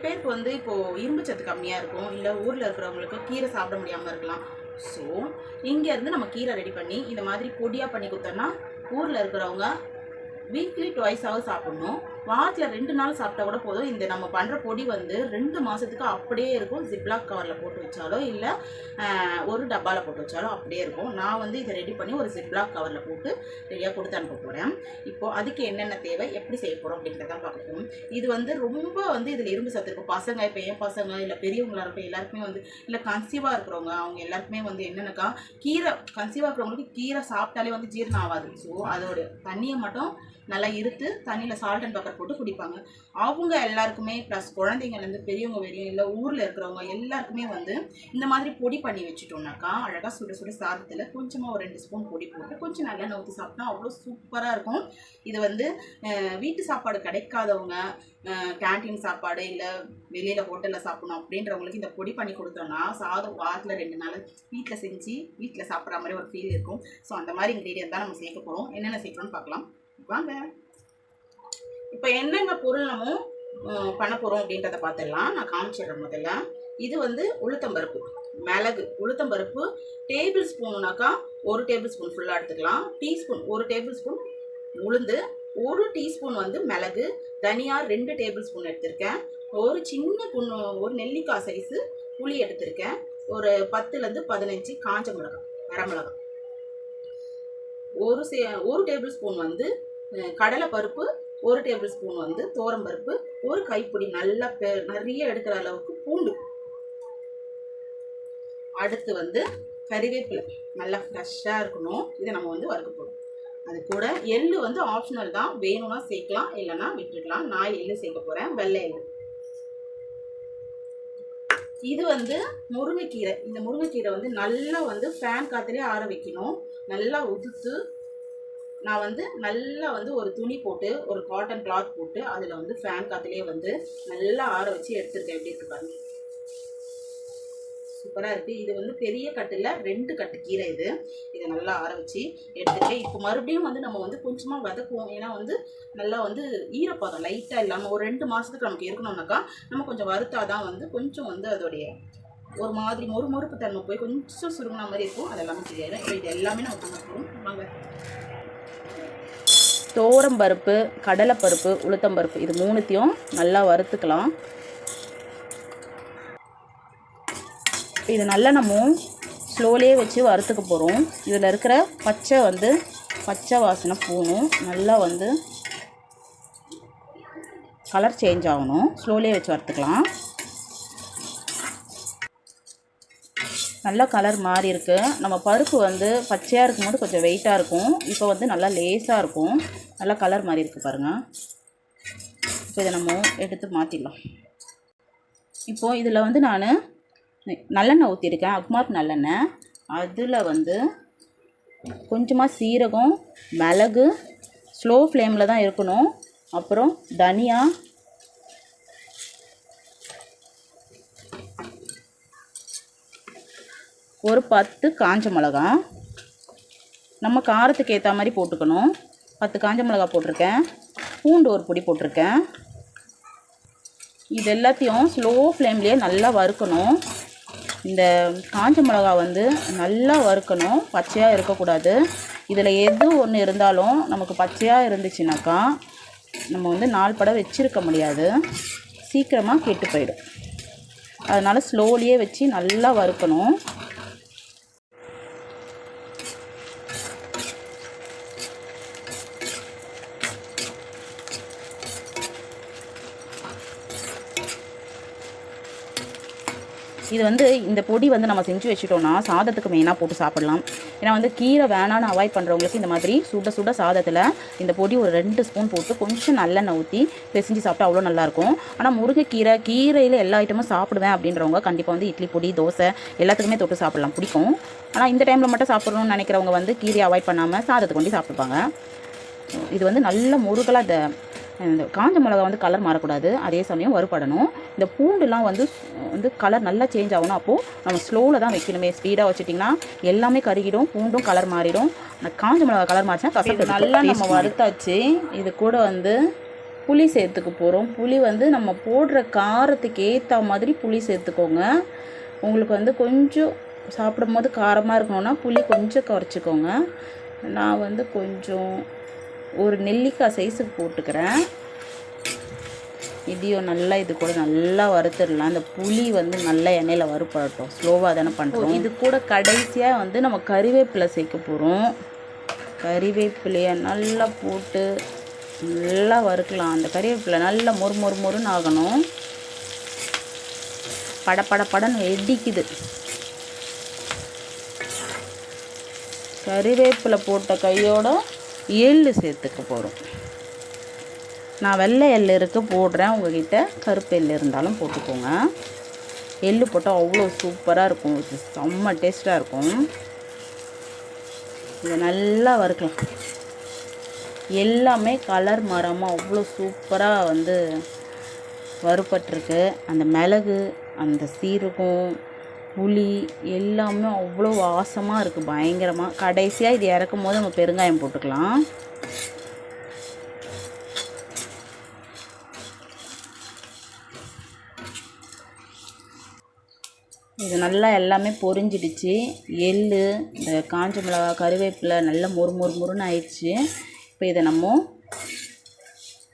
பேருக்கு வந்து இப்போது இரும்பு சத்து கம்மியாக இருக்கும், இல்லை ஊரில் இருக்கிறவங்களுக்கு கீரை சாப்பிட முடியாமல் இருக்கலாம். ஸோ இங்கேருந்து நம்ம கீரை ரெடி பண்ணி இந்த மாதிரி பொடியாக பண்ணி கொடுத்தோன்னா ஊரில் இருக்கிறவங்க வீக்லி ட்வைஸாவது சாப்பிட்ணும். வாரத்தில் 2 நாள் சாப்பிட்டா கூட போதும். இந்த நம்ம பண்ணுற பொடி வந்து 2 மாதத்துக்கு அப்படியே இருக்கும். ஜிப்லாக் கவரில் போட்டு வச்சாலோ இல்லை ஒரு டப்பாவில் போட்டு வச்சாலோ அப்படியே இருக்கும். நான் வந்து இதை ரெடி பண்ணி ஒரு ஜிப்லாக் கவரில் போட்டு ரெடியாக கொடுத்து அனுப்ப போகிறேன். இப்போது அதுக்கு என்னென்ன தேவை, எப்படி செய்ய போகிறோம் அப்படின்றதான் பார்க்க போகிறோம். இது வந்து ரொம்ப வந்து இதில் இரும்பு சத்து இருக்கும். பசங்க, இப்போ என் பசங்க இல்லை பெரியவங்களாக இருக்கும், எல்லாருக்குமே வந்து இல்லை கன்சீவாக இருக்கிறவங்க அவங்க எல்லாருக்குமே வந்து என்னென்னக்கா கீரை கன்சீவாக இருக்கிறவங்களுக்கு கீரை சாப்பிட்டாலே வந்து ஜீரணம் ஆகாது. ஸோ அதோட தண்ணியை மட்டும் நல்லா இருத்து தண்ணியில் சால்ட் அண்ட் பெப்பர் போட்டு குடிப்பாங்க. அவங்க எல்லாருக்குமே ப்ளஸ் குழந்தைங்கலேருந்து பெரியவங்க வரையும் இல்லை ஊரில் இருக்கிறவங்க எல்லாருக்குமே வந்து இந்த மாதிரி பொடி பண்ணி வச்சுட்டோம்னாக்கா அழகாக சுட சுட சாதத்தில் கொஞ்சமாக ஒரு 2 ஸ்பூன் பொடி போட்டு கொஞ்சம் நல்லா ஊற்றி சாப்பிட்டா அவ்வளோ சூப்பராக இருக்கும். இது வந்து வீட்டு சாப்பாடு கிடைக்காதவங்க, கேன்டீன் சாப்பாடு இல்லை வெளியில் ஹோட்டலில் சாப்பிடணும் அப்படின்றவங்களுக்கு இந்த பொடி பண்ணி கொடுத்தோன்னா சாதம் வாரத்தில் 2 நாள் வீட்டில் செஞ்சு வீட்டில் சாப்பிட்ற மாதிரி ஒரு ஃபீல் இருக்கும். ஸோ அந்த மாதிரி இன்க்ரீடியன்ட் தான் நம்ம சேர்க்க போகிறோம். என்னென்ன சேர்க்கணும்னு பார்க்கலாம் வாங்க. இப்போ என்னென்ன பொருள் நம்ம பண்ண போகிறோம் அப்படின்றத பார்த்துடலாம். நான் காமிச்சிடுறேன். முதல்ல இது வந்து உளுத்தம்பருப்பு, மிளகு. உளுத்தம்பருப்பு டேபிள் ஸ்பூனுனாக்கா 1 டேபிள் ஸ்பூன் ஃபுல்லாக எடுத்துக்கலாம். டீஸ்பூன் 1 டேபிள் ஸ்பூன் உளுந்து, 1 டீஸ்பூன் வந்து மிளகு, தனியா 2 டேபிள் ஸ்பூன் எடுத்திருக்கேன். ஒரு சின்ன ஒரு நெல்லிக்காய் சைஸு புளி எடுத்திருக்கேன். ஒரு 10லேருந்து 15 காஞ்ச மிளகாய், வரமிளகாய், 1 டேபிள் ஸ்பூன் வந்து கடலை பருப்பு, 1 டேபிள் ஸ்பூன் வந்து தோரம்பருப்பு, ஒரு கைப்பிடி நல்லா நிறைய எடுக்கிற அளவுக்கு பூண்டு. அடுத்து வந்து கறிவேப்பிலை நல்லா ஃப்ரெஷ்ஷாக இருக்கணும். இதை நம்ம வந்து வறுக்க போகிறோம். அது கூட எள்ளு வந்து ஆப்ஷனல் தான், வேணும்னா சேர்க்கலாம் இல்லைன்னா விட்டுடலாம். நான் எள்ளு சேர்க்க போகிறேன், வெள்ளை எள்ளு. இது வந்து முருங்கைக்கீரை. இந்த முருங்கைக்கீரை வந்து நல்லா வந்து ஃபேன் காற்றுலேயே ஆற வைக்கணும். நல்லா உதுத்து நான் வந்து நல்லா வந்து ஒரு துணி போட்டு ஒரு காட்டன் கிளாத் போட்டு அதில் வந்து ஃபேன் காற்றுலேயே வந்து நல்லா ஆற வச்சு எடுத்துருக்கேன். எப்படி இருக்கு பாருங்க, சூப்பராக இருக்குது. இது வந்து பெரிய கட்டில் 2 கட்டு கீரை. இதை நல்லா ஆற வச்சு எடுத்துருக்கேன். இப்போ மறுபடியும் வந்து நம்ம வந்து கொஞ்சமாக வதக்குவோம். ஏன்னா வந்து நல்லா வந்து ஈரப்பதம் லைட்டாக இல்லாமல் ஒரு 2 மாதத்துக்கு நமக்கு இருக்கணும்னாக்கா நம்ம கொஞ்சம் வறுத்தாதான் வந்து கொஞ்சம் வந்து அதோடைய ஒரு மாதிரி மொறுப்பு தன்மை போய் கொஞ்சம் சுருங்கின மாதிரி இருக்கும். அதெல்லாமே தெரியாது. இப்போ இது எல்லாமே நம்ம பண்ண போகிறோம். வாங்க. தோரம்பருப்பு, கடலைப்பருப்பு, உளுத்தம்பருப்பு இது 3த்தையும் நல்லா வறுத்துக்கலாம். இது நல்லா நம்ம ஸ்லோலியே வச்சு வறுத்துக்க போகிறோம். இதில் இருக்கிற பச்சை வாசனை போகணும். நல்லா வந்து கலர் சேஞ்ச் ஆகணும். ஸ்லோலியே வச்சு வறுத்துக்கலாம். நல்லா கலர் மாறி இருக்கு. நம்ம பருப்பு வந்து பச்சையாக இருக்கும்போது கொஞ்சம் வெயிட்டாக இருக்கும். இப்போ வந்து நல்லா லேஸாக இருக்கும். நல்லா கலர் மாறி இருக்குது பாருங்கள். இப்போ இதை நம்ம எடுத்து மாற்றிடலாம். இப்போது இதில் வந்து நான் நல்லெண்ணெய் ஊற்றிருக்கேன், அக்மார்க் நல்லெண்ணெய். அதில் வந்து கொஞ்சமாக சீரகம், மிளகு, ஸ்லோ ஃப்ளேமில் தான் இருக்கணும். அப்புறம் தனியா, ஒரு 10 காஞ்ச மிளகா. நம்ம காரத்துக்கு ஏற்ற மாதிரி போட்டுக்கணும். 10 காஞ்ச மிளகா போட்டிருக்கேன். பூண்டு ஒரு பொடி போட்டிருக்கேன். இது எல்லாத்தையும் ஸ்லோ ஃப்ளேம்லேயே நல்லா வறுக்கணும். இந்த காஞ்ச மிளகா வந்து நல்லா வறுக்கணும், பச்சையாக இருக்கக்கூடாது. இதில் எது ஒன்று இருந்தாலும் நமக்கு பச்சையாக இருந்துச்சுனாக்கா நம்ம வந்து 4 படம் வச்சுருக்க முடியாது, சீக்கிரமாக கெட்டு போயிடும். அதனால் ஸ்லோலியே வச்சு நல்லா வறுக்கணும். இது வந்து இந்த பொடி வந்து நம்ம செஞ்சு வச்சுட்டோன்னா சாதத்துக்கு மெயினாக போட்டு சாப்பிடலாம். ஏன்னா வந்து கீரை வேணான்னு அவாய்ட் பண்ணுறவங்களுக்கு இந்த மாதிரி சுட சாதத்தில் இந்த பொடி ஒரு 2 ஸ்பூன் போட்டு கொஞ்சம் நல்லெண்ணெய் ஊற்றி பிசைஞ்சு சாப்பிட்டா அவ்வளோ நல்லாயிருக்கும். ஆனால் கீரையில் எல்லா ஐட்டமும் சாப்பிடுவேன் அப்படின்றவங்க கண்டிப்பாக வந்து இட்லி பொடி, தோசை எல்லாத்துக்குமே தொட்டு சாப்பிடலாம், பிடிக்கும். ஆனால் இந்த டைமில் மட்டும் சாப்பிட்ணுன்னு நினைக்கிறவங்க வந்து கீரையை அவாய்ட் பண்ணாமல் சாதத்துக்கு கொண்டு சாப்பிட்டுப்பாங்க. இது வந்து நல்ல முருகலாக இந்த காஞ்ச மிளகா வந்து கலர் மாறக்கூடாது, அதே சமயம் வறுபடணும். இந்த பூண்டுலாம் வந்து கலர் நல்லா சேஞ்ச் ஆகணும். அப்போது நம்ம ஸ்லோவில் தான் வைக்கணுமே. ஸ்பீடாக வச்சுட்டிங்கன்னா எல்லாமே கருகிடும், பூண்டும் கலர் மாறிடும். காஞ்ச மிளகா கலர் மாறிச்சுன்னா கசப்பு. நல்லா நம்ம வறுத்தாச்சு. இது கூட வந்து புளி சேர்த்துக்க போகிறோம். புளி வந்து நம்ம போடுற காரத்துக்கு ஏற்ற மாதிரி புளி சேர்த்துக்கோங்க. உங்களுக்கு வந்து கொஞ்சம் சாப்பிடும் போது காரமாக இருக்கணும்னா புளி கொஞ்சம் குறைச்சிக்கோங்க. நான் வந்து கொஞ்சம் ஒரு நெல்லிக்காய் சைஸுக்கு போட்டுக்கிறேன். இதையும் நல்லா இது கூட நல்லா வறுத்துடலாம். அந்த புளி வந்து நல்லா எண்ணெயில் வறுப்படட்டும். ஸ்லோவாக தானே பண்ணுறோம். இது கூட கடைசியாக வந்து நம்ம கறிவேப்பிலை சேர்க்க போகிறோம். கறிவேப்பிலையை நல்லா போட்டு நல்லா வறுக்கலாம். அந்த கறிவேப்பிலை நல்லா மொறுன்னு ஆகணும். படன்னு வெடிக்குது. கறிவேப்பிலை போட்ட கையோட எள்ளு சேர்த்துக்க போகிறோம். நான் வெள்ளை எள்ளு போடுறேன். உங்கள்கிட்ட கருப்பு எள்ளு இருந்தாலும் போட்டுக்கோங்க. எள்ளு போட்டால் அவ்வளோ சூப்பராக இருக்கும். செம்ம டேஸ்ட்டாக இருக்கும். இதை நல்லா வறுக்கலாம். எல்லாமே கலர் மாறாமல் அவ்வளோ சூப்பராக வந்து வறுபட்டிருக்கு. அந்த மிளகு, அந்த சீரகம், புளி எல்லாமே அவ்வளோ வாசமாக இருக்குது, பயங்கரமாக. கடைசியாக இது இறக்கும் போது நம்ம பெருங்காயம் போட்டுக்கலாம். இது நல்லா எல்லாமே பொரிஞ்சிடுச்சு. எள்ளு, இந்த காஞ்ச மிளகா, கறிவேப்பிலை நல்லா மொறுன்னு ஆயிடுச்சு. இப்போ இதை நம்ம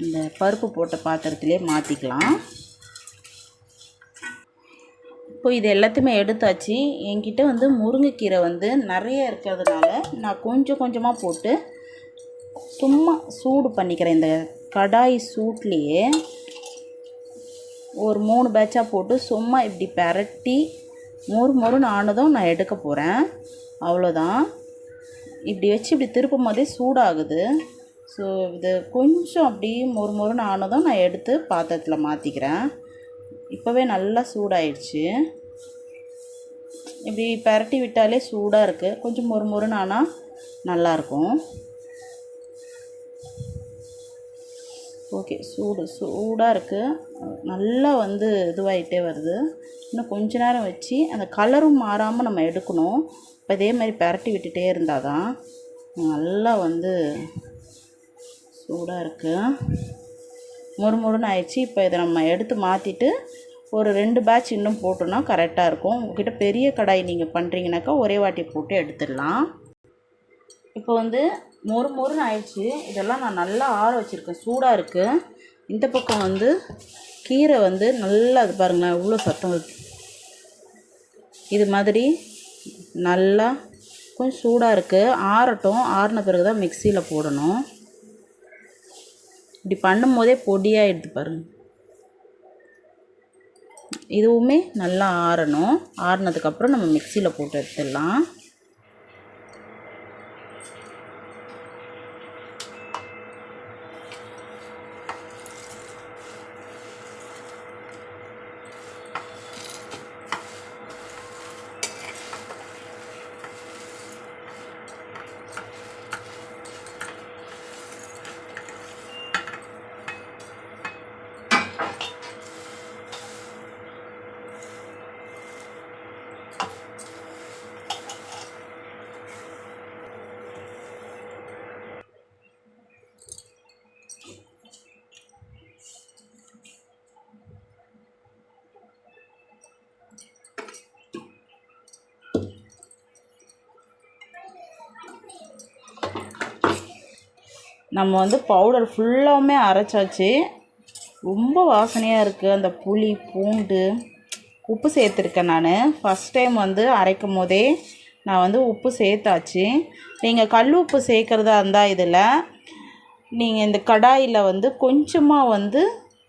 இந்த பருப்பு போட்ட பாத்திரத்திலே மாற்றிக்கலாம். இப்போ இது எல்லாத்தையுமே எடுத்தாச்சு. என்கிட்ட வந்து முருங்கைக்கீரை வந்து நிறைய இருக்கிறதுனால நான் கொஞ்சமாக போட்டு சும்மா சூடு பண்ணிக்கிறேன். இந்த கடாய் சூட்லேயே ஒரு 3 பேட்சாக போட்டு சும்மா இப்படி பரட்டி மொறுன்னு ஆனதும் நான் எடுக்க போகிறேன். அவ்வளோதான். இப்படி வச்சு இப்படி திருப்பும் போதே சூடாகுது. ஸோ இது கொஞ்சம் அப்படி மொறுன்னு ஆனதும் நான் எடுத்து பாத்திரத்தில் மாற்றிக்கிறேன். இப்போவே நல்லா சூடாயிடுச்சு. இப்படி பரட்டி விட்டாலே சூடாக இருக்குது. கொஞ்சம் மொறுன்னு ஆனால் நல்லாயிருக்கும். ஓகே, சூடாக இருக்குது. நல்லா வந்து இதுவாகிட்டே வருது. இன்னும் கொஞ்ச நேரம் வச்சு அந்த கலரும் மாறாமல் நம்ம எடுக்கணும். இப்போ இதே மாதிரி பரட்டி விட்டுட்டே இருந்தால் தான் நல்லா வந்து சூடாக இருக்குது. மொறுன்னு ஆயிடுச்சு. இப்போ இதை நம்ம எடுத்து மாற்றிட்டு ஒரு 2 பேட்ச் இன்னும் போட்டோன்னா கரெக்டாக இருக்கும். உங்கள்கிட்ட பெரிய கடாய் நீங்கள் பண்ணுறீங்கனாக்கா ஒரே வாட்டி போட்டு எடுத்துடலாம். இப்போ வந்து மொறுன்னு ஆயிடுச்சு. இதெல்லாம் நான் நல்லா ஆற வச்சுருக்கேன். சூடாக இருக்குது. இந்த பக்கம் வந்து கீரை வந்து நல்லா அது பாருங்களேன் எவ்வளோ சத்தம் வருது. இது மாதிரி நல்லா கொஞ்சம் சூடாக இருக்குது. ஆறட்டும். ஆறின பிறகு தான் மிக்சியில் போடணும். இப்படி பண்ணும் போதே பொடியாகிடுது பாருங்கள். இதுவுமே நல்லா ஆறணும். ஆறினதுக்கப்புறம் நம்ம மிக்சியில் போட்டு எடுத்துடலாம். நம்ம வந்து பவுடர் ஃபுல்லாகவுமே அரைச்சாச்சு. ரொம்ப வாசனையாக இருக்குது. அந்த புளி, பூண்டு, உப்பு சேர்த்துருக்கேன். நான் ஃபஸ்ட் டைம் வந்து அரைக்கும் போதே நான் வந்து உப்பு சேர்த்தாச்சு. நீங்கள் கல் உப்பு சேர்க்குறதா இருந்தால் இதில் நீங்கள் இந்த கடாயில் வந்து கொஞ்சமாக வந்து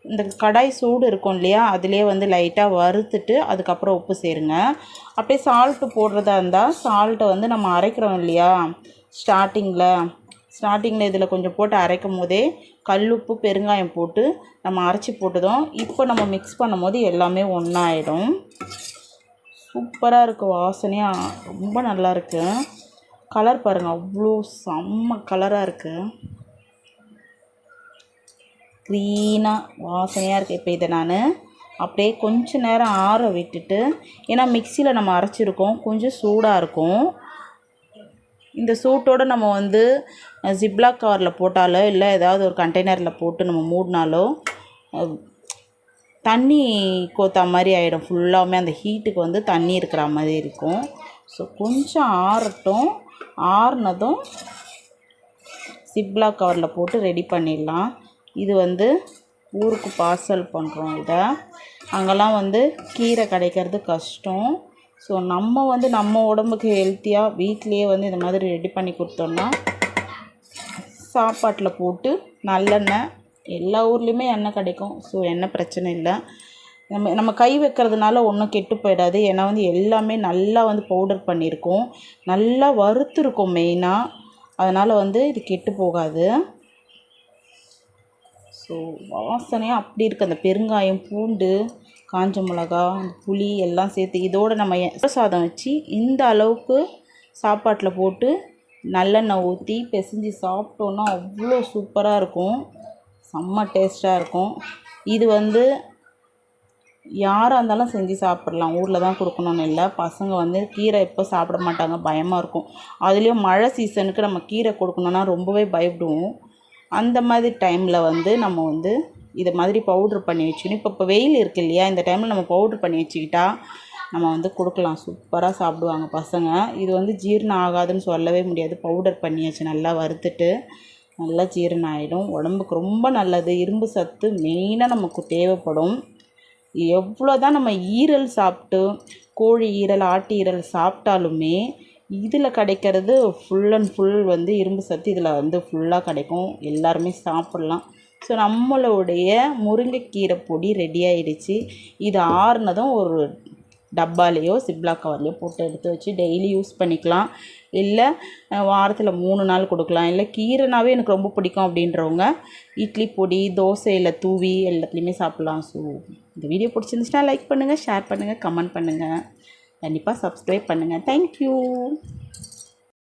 இந்த கடாய் சூடு இருக்கும் இல்லையா, அதிலே வந்து லைட்டாக வறுத்துட்டு அதுக்கப்புறம் உப்பு சேருங்க. அப்படியே சால்ட்டு போடுறதா இருந்தால் சால்ட்டை வந்து நம்ம அரைக்கிறோம் இல்லையா ஸ்டார்டிங்கில் இதில் கொஞ்சம் போட்டு அரைக்கும் போதே கல்லுப்பு, பெருங்காயம் போட்டு நம்ம அரைச்சி போட்டுதோம். இப்போ நம்ம மிக்ஸ் பண்ணும் போது எல்லாமே ஒன்றாயிடும். சூப்பராக இருக்குது. வாசனையாக ரொம்ப நல்லா இருக்குது. கலர் பாருங்கள், அவ்வளோ செம்ம கலராக இருக்குது. க்ரீனாக வாசனையாக இருக்குது. இப்போ இதை நான் அப்படியே கொஞ்சம் நேரம் ஆற விட்டுட்டு, ஏன்னா மிக்சியில் நம்ம அரைச்சிருக்கோம், கொஞ்சம் சூடாக இருக்கும். இந்த சூட்டோடு நம்ம வந்து ஜிப்லாக் கவரில் போட்டாலோ இல்லை ஏதாவது ஒரு கண்டெய்னரில் போட்டு நம்ம மூடினாலோ தண்ணி கோத்தா மாதிரி ஆகிடும். ஃபுல்லாகவுமே அந்த ஹீட்டுக்கு வந்து தண்ணி இருக்கிற மாதிரி இருக்கும். ஸோ கொஞ்சம் ஆறட்டும். ஆறுனதும் ஜிப்லாக் கவரில் போட்டு ரெடி பண்ணிடலாம். இது வந்து ஊருக்கு பார்சல் பண்ணுறோம். இதை அங்கெல்லாம் வந்து கீரை கிடைக்கிறது கஷ்டம். ஸோ நம்ம வந்து நம்ம உடம்புக்கு ஹெல்த்தியாக வீட்டிலையே வந்து இந்த மாதிரி ரெடி பண்ணி கொடுத்தோம்னா சாப்பாட்டில் போட்டு நல்லெண்ணெய், எல்லா ஊர்லேயுமே எண்ணெய் கிடைக்கும். ஸோ எண்ணெய் பிரச்சனை இல்லை. நம்ம கை வைக்கிறதுனால ஒன்றும் கெட்டு போயிடாது. ஏன்னா வந்து எல்லாமே நல்லா வந்து பவுடர் பண்ணியிருக்கோம், நல்லா வறுத்துருக்கோம் மெயினாக. அதனால் வந்து இது கெட்டு போகாது. ஸோ வாசனையாக அப்படி இருக்குது. அந்த பெருங்காயம், பூண்டு, காஞ்ச மிளகா, புளி எல்லாம் சேர்த்து இதோடு நம்ம சாதம் வச்சு இந்த அளவுக்கு சாப்பாட்டில் போட்டு நல்லெண்ணெய் ஊற்றி பிசைஞ்சு சாப்பிட்டோன்னா அவ்வளோ சூப்பராக இருக்கும். செம்ம டேஸ்ட்டாக இருக்கும். இது வந்து யாராக இருந்தாலும் செஞ்சு சாப்பிட்லாம். ஊரில் தான் கொடுக்கணுன்னு இல்லை. பசங்க வந்து கீரை எப்போ சாப்பிட மாட்டாங்க, பயமாக இருக்கும். அதுலேயும் மழை சீசனுக்கு நம்ம கீரை கொடுக்கணுன்னா ரொம்பவே பயப்படுவோம். அந்த மாதிரி டைமில் வந்து நம்ம வந்து இதை மாதிரி பவுட்ரு பண்ணி வச்சுக்கணும். இப்போ வெயில் இருக்குது இல்லையா, இந்த டைமில் நம்ம பவுட்ரு பண்ணி வச்சுக்கிட்டா நம்ம வந்து கொடுக்கலாம். சூப்பராக சாப்பிடுவாங்க பசங்க. இது வந்து ஜீரணம் ஆகாதுன்னு சொல்லவே முடியாது. பவுடர் பண்ணியாச்சு, நல்லா வறுத்துட்டு நல்லா ஜீரணம் ஆகிடும். உடம்புக்கு ரொம்ப நல்லது. இரும்பு சத்து மெயினாக நமக்கு தேவைப்படும். எவ்வளோ தான் நம்ம ஈரல் சாப்பிட்டு, கோழி ஈரல், ஆட்டு ஈரல் சாப்பிட்டாலுமே இதில் கிடைக்கிறது ஃபுல் அண்ட் ஃபுல் வந்து இரும்பு சத்து இதில் வந்து ஃபுல்லாக கிடைக்கும். எல்லாருமே சாப்பிட்லாம். ஸோ நம்மளுடைய முருங்கைக்கீரை பொடி ரெடி ஆகிடுச்சு. இது ஆறுனதும் ஒரு டப்பாலேயோ ஜிப்லாக் கவர்லேயோ போட்டு எடுத்து வச்சு டெய்லி யூஸ் பண்ணிக்கலாம். இல்லை வாரத்தில் 3 நாள் கொடுக்கலாம். இல்லை கீரைனாவே எனக்கு ரொம்ப பிடிக்கும் அப்படின்றவங்க இட்லி பொடி, தோசையில் தூவி எல்லாத்துலேயுமே சாப்பிட்லாம். ஸோ இந்த வீடியோ பிடிச்சிருந்துச்சுன்னா லைக் பண்ணுங்கள், ஷேர் பண்ணுங்கள், கமெண்ட் பண்ணுங்கள், கண்டிப்பாக சப்ஸ்கிரைப் பண்ணுங்கள். தேங்க்யூ.